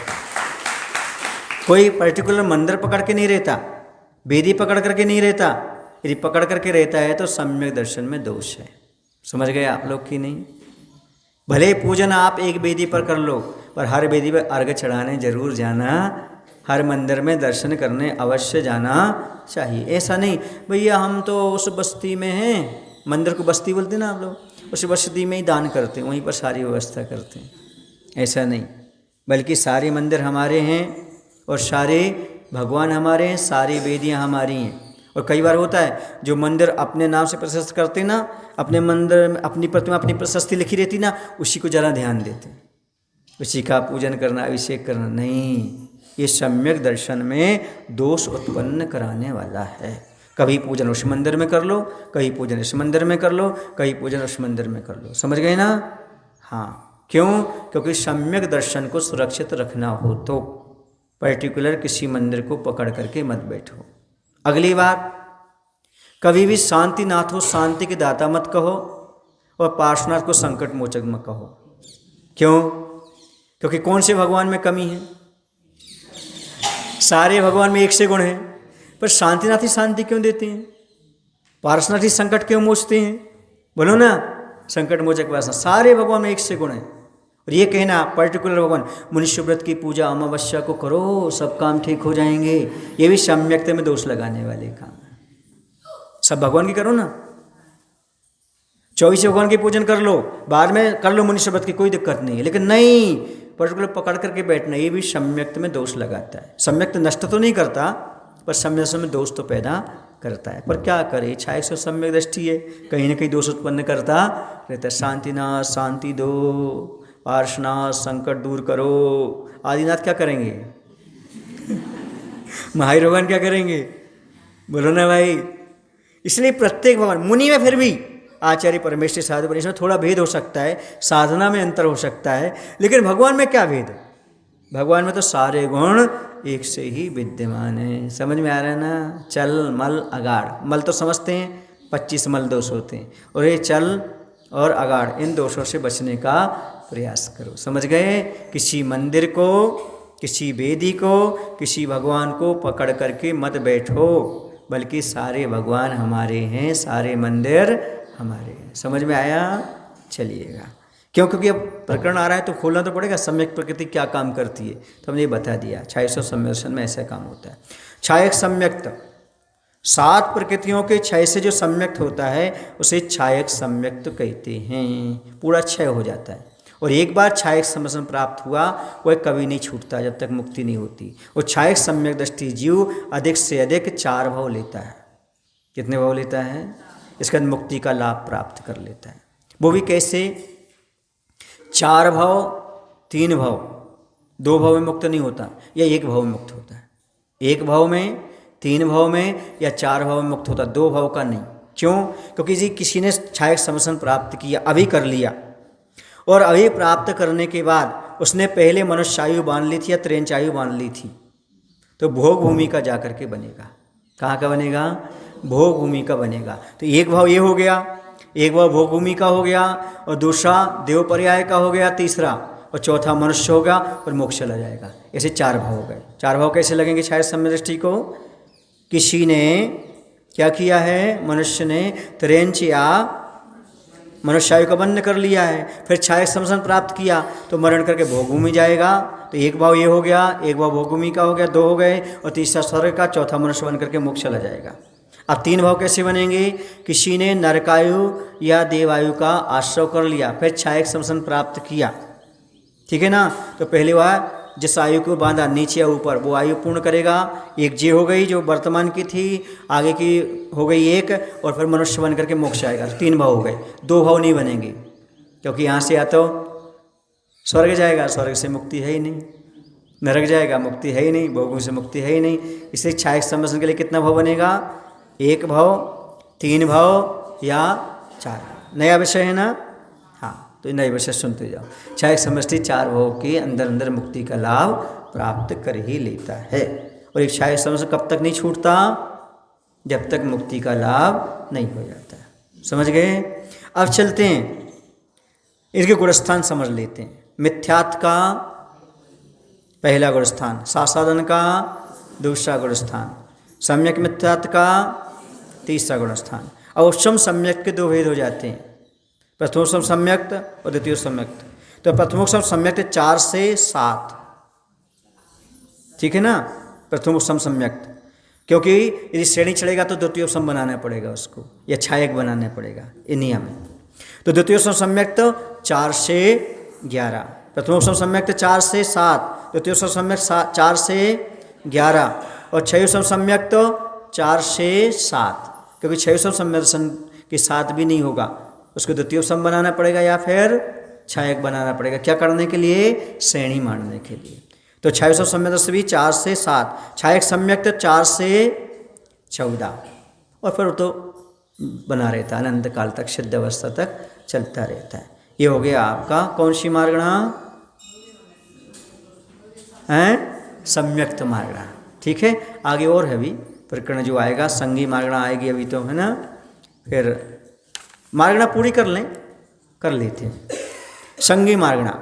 कोई पर्टिकुलर मंदिर पकड़ के नहीं रहता, वेदी पकड़ करके नहीं रहता। यदि पकड़ करके रहता है तो सम्यक दर्शन में दोष है। समझ गए आप लोग कि नहीं? भले पूजन आप एक वेदी पर कर लो, पर हर वेदी पर अर्घ चढ़ाने जरूर जाना, हर मंदिर में दर्शन करने अवश्य जाना चाहिए। ऐसा नहीं भैया हम तो उस बस्ती में हैं, मंदिर को बस्ती बोलते ना आप लोग, उस बस्ती में ही दान करते हैं, वहीं पर सारी व्यवस्था करते हैं। ऐसा नहीं, बल्कि सारे मंदिर हमारे हैं और सारे भगवान हमारे हैं, सारी वेदियाँ हमारी हैं। और कई बार होता है जो मंदिर अपने नाम से प्रशस्त करते ना, अपने मंदिर में अपनी प्रतिमा अपनी प्रशस्ति लिखी रहती ना, उसी को ज़रा ध्यान देते, उसी का पूजन करना, अभिषेक करना नहीं। ये सम्यक दर्शन में दोष उत्पन्न कराने वाला है। कभी पूजन उस मंदिर में कर लो, कभी पूजन इस मंदिर में कर लो, कभी पूजन उस मंदिर में कर लो। समझ गए ना? हाँ, क्यों? क्योंकि सम्यक दर्शन को सुरक्षित रखना हो तो पर्टिकुलर किसी मंदिर को पकड़ करके मत बैठो। अगली बात, कभी भी शांतिनाथ हो शांति के दाता मत कहो और पार्श्वनाथ को संकट मोचक मत कहो। क्यों? क्योंकि कौन से भगवान में कमी है? सारे भगवान में एक से गुण हैं, पर शांतिनाथ ही शांति क्यों देते हैं? पार्श्वनाथ ही संकट क्यों मोचते हैं? बोलो ना, संकट मोचक पार्श्वनाथ, सारे भगवान में एक से गुण है। और ये कहना पर्टिकुलर भगवान, मनुष्य व्रत की पूजा अमावस्या को करो सब काम ठीक हो जाएंगे, ये भी सम्यकता में दोष लगाने वाले काम है। सब भगवान की करो ना, 24 भगवान की पूजन कर लो, बाद में कर लो मनुष्य व्रत की, कोई दिक्कत नहीं है। लेकिन नहीं, पर्टिकुलर पकड़ करके बैठना, ये भी सम्यक्त में दोष लगाता है। सम्यक्त नष्ट तो नहीं करता, पर सम्यक में दोष तो पैदा करता है। पर क्या करे, इच्छा से सम्यक दृष्टि है, कहीं ना कहीं दोष उत्पन्न करता रहता है। शांतिनाथ शांति दो, पार्श्वनाथ संकट दूर करो, आदिनाथ क्या करेंगे? महावीर भगवान क्या करेंगे? बोलो ना भाई। इसलिए प्रत्येक भगवान, मुनि में फिर भी आचार्य परमेश्वर साधु पर, इसमें थोड़ा भेद हो सकता है, साधना में अंतर हो सकता है, लेकिन भगवान में क्या भेद? भगवान में तो सारे गुण एक से ही विद्यमान है। समझ में आ रहा है ना? चल मल अगाड़, मल तो समझते हैं 25 मल दोष होते हैं, और ये चल और अगाड़, इन दोषों से बचने का प्रयास करो। समझ गए? किसी मंदिर को, किसी वेदी को, किसी भगवान को पकड़ करके मत बैठो, बल्कि सारे भगवान हमारे हैं, सारे मंदिर हमारे हैं। समझ में आया? चलिएगा। क्यों? क्योंकि अब प्रकरण आ रहा है तो खोलना तो पड़ेगा, सम्यक प्रकृति क्या काम करती है, तो हमने ये बता दिया। 600 सम्यक में ऐसा काम होता है। छायक सम्यक्त, 7 प्रकृतियों के क्षय से जो सम्यक्त होता है उसे छायक सम्यक्त कहते हैं। पूरा क्षय हो जाता है, और एक बार छायक समर्शन प्राप्त हुआ वह कभी नहीं छूटता जब तक मुक्ति नहीं होती। और छायक सम्यक दृष्टि जीव अधिक से अधिक 4 भाव लेता है। कितने भाव लेता है? इसके बाद मुक्ति का लाभ प्राप्त कर लेता है। वो भी कैसे? 4 भाव, 3 भाव, 2 भाव में मुक्त नहीं होता, या 1 भाव में मुक्त होता है। 1 भाव में, 3 भाव में, या 4 भाव में मुक्त होता, 2 भाव का नहीं। क्यों? क्योंकि जी किसी ने छायक समर्शन प्राप्त किया, अभी कर लिया, और अभी प्राप्त करने के बाद उसने पहले मनुष्यायु बांध ली थी या त्रेंचायु बांध ली थी, तो भोग भूमि का जा करके बनेगा। कहाँ का बनेगा? भोग भूमि का बनेगा। तो 1 भाव ये हो गया, 1 भाव भोग भूमि का हो गया, और दूसरा देव पर्याय का हो गया, तीसरा, और चौथा मनुष्य होगा, और मोक्ष चला जाएगा। ऐसे 4 भाव हो गए। 4 भाव कैसे लगेंगे छायक सम्यक दृष्टि को? किसी ने क्या किया है? मनुष्य ने त्रेंच या मनुष्यायु का बंध कर लिया है, फिर छायक समर्शन प्राप्त किया तो मरण करके भोगभूमि जाएगा। तो 1 भाव ये हो गया, 1 भाव भोगभूमि का हो गया, 2 हो गए, और तीसरा स्वर्ग का, चौथा मनुष्य बन करके मोक्ष चला जाएगा। अब 3 भाव कैसे बनेंगे? किसी ने नरकायु या देवायु का आश्रय कर लिया, फिर छायक समसन प्राप्त किया, ठीक है ना। तो पहले वह जिस आयु को बांधा नीचे या ऊपर, वो आयु पूर्ण करेगा। एक जी हो गई जो वर्तमान की थी, आगे की हो गई एक, और फिर मनुष्य बन करके मोक्ष आएगा। 3 भाव हो गए, 2 भाव नहीं बनेंगे, क्योंकि यहाँ से या तो स्वर्ग जाएगा, स्वर्ग से मुक्ति है ही नहीं, नरक जाएगा, मुक्ति है ही नहीं, भोगों से मुक्ति है ही नहीं। इसलिए छायक समसन के लिए कितना भाव बनेगा? 1 भाव, 3 भाव या 4। नया विषय है ना, हाँ, तो नए विषय सुनते जाओ। छायक समष्टि 4 भाव के अंदर अंदर मुक्ति का लाभ प्राप्त कर ही लेता है। और एक छायक समष्टि कब तक नहीं छूटता? जब तक मुक्ति का लाभ नहीं हो जाता। समझ गए? अब चलते हैं, इसके गुणस्थान समझ लेते हैं। मिथ्यात्व का पहला गुणस्थान, सासाधन का दूसरा गुणस्थान, सम्यक मिथ्यात्व का तीसरा गुणस्थान। और उपशम सम्यक के 2 भेद हो जाते हैं, प्रथमोपम सम्यक्त और द्वितीय सम्यक्त। तो प्रथमोपम सम्यक्त 4 से 7, ठीक है ना, प्रथमोपम सम्यक्त। क्योंकि यदि श्रेणी चढ़ेगा तो द्वितीयोपम बनाना पड़ेगा उसको, या छायक बनाना पड़ेगा, ये नियम है। तो द्वितीयोपम सम्यक्त 4 से 11, प्रथमोपम सम्यक्त 4 से 7, द्वितीयोपम सम्यक्त 4 से 11, और छयोपम सम्यक्त 4 से 7। क्योंकि छयोपम सम्यक्त के 7 भी नहीं होगा, उसको द्वितीयोपम बनाना पड़ेगा या फिर छायक बनाना पड़ेगा। क्या करने के लिए? श्रेणी मानने के लिए। तो छयोपम सम्यक्त से भी 4 से 7, छायक सम्यक्त 4 से 14, और फिर तो बना रहता है, अनंत काल तक, सिद्ध अवस्था तक चलता रहता है। ये हो गया आपका कौन सी मार्गणा है? सम्यक्त मार्गणा, ठीक है। आगे और है अभी प्रकरण जो आएगा, संगी मार्गणा आएगी अभी, तो है ना। फिर मार्गणा पूरी कर लेते हैं। संगी मार्गणा,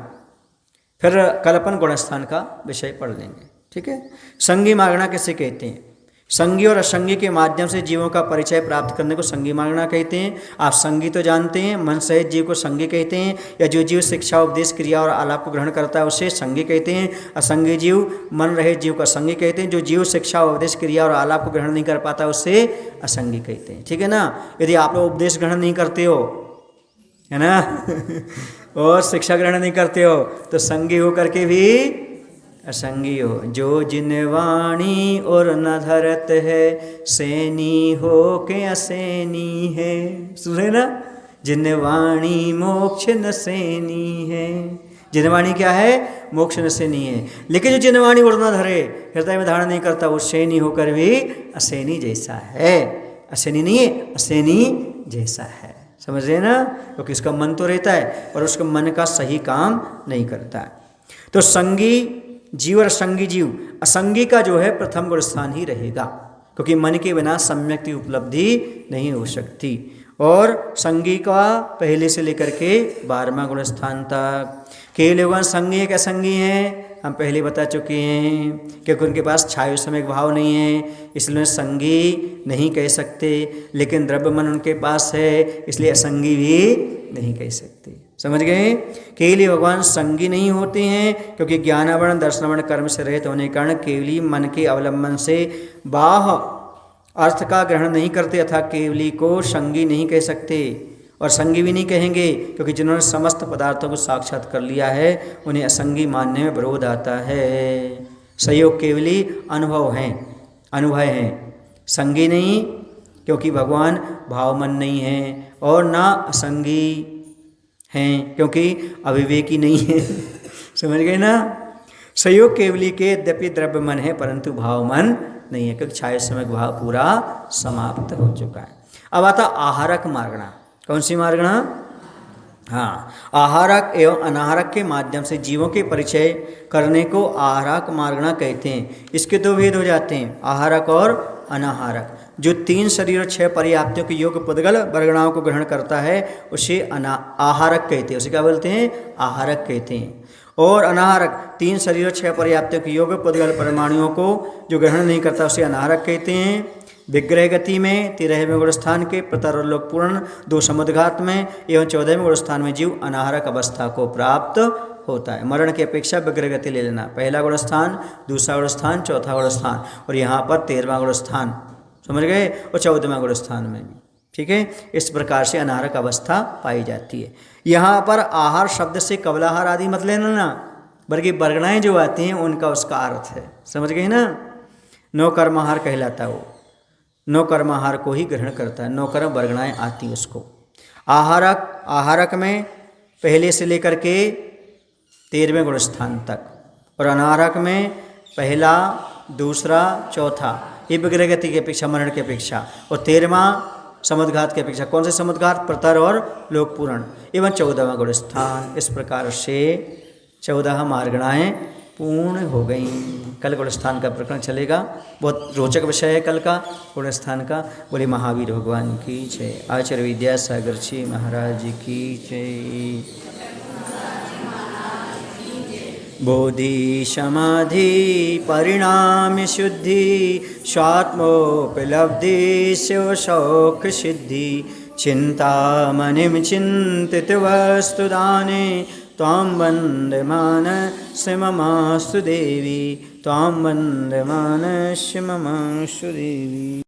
फिर कल्पन गुणस्थान का विषय पढ़ लेंगे, ठीक है। संगी मार्गणा किसे कहते हैं? संगी और असंगी के माध्यम से जीवों का परिचय प्राप्त करने को संगी मार्गणा कहते हैं। आप संगी तो जानते हैं, मन सहित जीव को संगी कहते हैं, या जो जीव शिक्षा उपदेश क्रिया और आलाप को ग्रहण करता है उसे संगी कहते हैं। असंगी जीव मन रहित जीव का संगी कहते हैं। जो जीव शिक्षा उपदेश क्रिया और आलाप को ग्रहण नहीं कर पाता उसे असंगी कहते हैं, ठीक है ना। यदि आप लोग उपदेश ग्रहण नहीं करते हो, है ना और शिक्षा ग्रहण नहीं करते हो, तो संगी होकर के भी असंगी हो। जो जिन वाणी और न धरत है, सैनी हो के असैनी है। सुने ना, जिन वाणी मोक्ष न सैनी है। जिनवाणी क्या है? मोक्ष न सैनी है। लेकिन जो जिनवाणी और न धरे, हृदय में धारण नहीं करता, वो सैनी होकर भी असैनी जैसा है। असैनी नहीं है, असैनी जैसा है। समझ रहे ना? क्योंकि उसका मन तो रहता है और उसका मन का सही काम नहीं करता है। तो संगी जीव और असंगी जीव, असंगी का जो है प्रथम गुण स्थान ही रहेगा, क्योंकि मन के बिना सम्यक की उपलब्धि नहीं हो सकती। और संगी का पहले से लेकर के 12वां गुण स्थान तक। केवल भगवान संगी है क्या? संगी हैं, हम पहले बता चुके हैं, क्योंकि उनके पास छाया समय भाव नहीं है, इसलिए संगी नहीं कह सकते। लेकिन द्रव्य मन उनके पास है, इसलिए असंगी भी नहीं कह सकते। समझ गए? केवली भगवान संगी नहीं होते हैं, क्योंकि ज्ञानावरण दर्शनावरण कर्म से रहित होने के कारण केवली मन के अवलंबन से बाह्य अर्थ का ग्रहण नहीं करते, अथा केवली को संगी नहीं कह सकते। और संगी भी नहीं कहेंगे, क्योंकि जिन्होंने समस्त पदार्थों को साक्षात कर लिया है उन्हें असंगी मानने में विरोध आता है। सहयोग केवली अनुभव हैं, संगी नहीं, क्योंकि भगवान भावमन नहीं है, और ना असंगी हैं, क्योंकि अविवेकी नहीं है। समझ गए ना? सहयोग केवली के यद्यपि द्रव्य मन है, परंतु भावमन नहीं है, क्योंकि छाया समय भाव पूरा समाप्त हो चुका है। अब आता आहारक मार्गणा। कौन सी मार्गणा? हाँ, आहारक एवं अनाहारक के माध्यम से जीवों के परिचय करने को आहारक मार्गणा कहते हैं। इसके 2 भेद हो जाते हैं, आहारक और अनाहारक। जो 3 शरीर और 6 पर्याप्तियों के योग पुद्गल वर्गणाओं को ग्रहण करता है उसे आहारक कहते हैं। उसे क्या बोलते हैं? आहारक कहते हैं। और अनाहारक 3 शरीर और 6 पर्याप्तियों के योग पुद्गल परमाणुओं को जो ग्रहण नहीं करता उसे अनाहारक कहते हैं। विग्रह गति में 13वें गुण स्थान के प्रतरलोक पूर्ण 2 समुद्घात में एवं 14वें गुण स्थान में जीव अनाहारक अवस्था को प्राप्त होता है। मरण की अपेक्षा विग्रह गति ले लेना, पहला गुण स्थान, दूसरा गुण स्थान, चौथा गुण स्थान, और यहाँ पर 13वां गुण स्थान। समझ गए, और 14वें गुण स्थान में भी। ठीक है, इस प्रकार से अनारक अवस्था पाई जाती है। यहाँ पर आहार शब्द से कबलाहार आदि मत लेना ना, बल्कि वर्गणाएं जो आती हैं उनका उसका अर्थ है, समझ गए ना। नौ कर्माहार कहलाता है वो, नौ कर्माहार को ही ग्रहण करता है, नौ कर्म वर्गणाएं आती उसको। आहारक, आहारक में पहले से लेकर के 13वें गुण स्थान तक, और अनारक में पहला, दूसरा, चौथा, ये विग्रहगति की अपेक्षा, मनन की अपेक्षा, और 13वां समुद्घात की अपेक्षा। कौन से समुद्घात? प्रतर और लोकपूर्ण, एवं 14वां गुण स्थान। इस प्रकार से 14 मार्गणाएं पूर्ण हो गई। कल गुण स्थान का प्रकरण चलेगा, बहुत रोचक विषय है कल का गुण स्थान का। बोले महावीर भगवान की जय, आचार्य विद्यासागर जी महाराज की जय। बोधि समाधि परिणाम शुद्धि, स्वात्मोपलब्धि शिव शौक सिद्धि, चिंतामणिं चिंतित वस्तुदाने, त्वां वन्दे मानस्य ममास्तु देवी, त्वां वन्दे मानस्य ममास्तु देवी।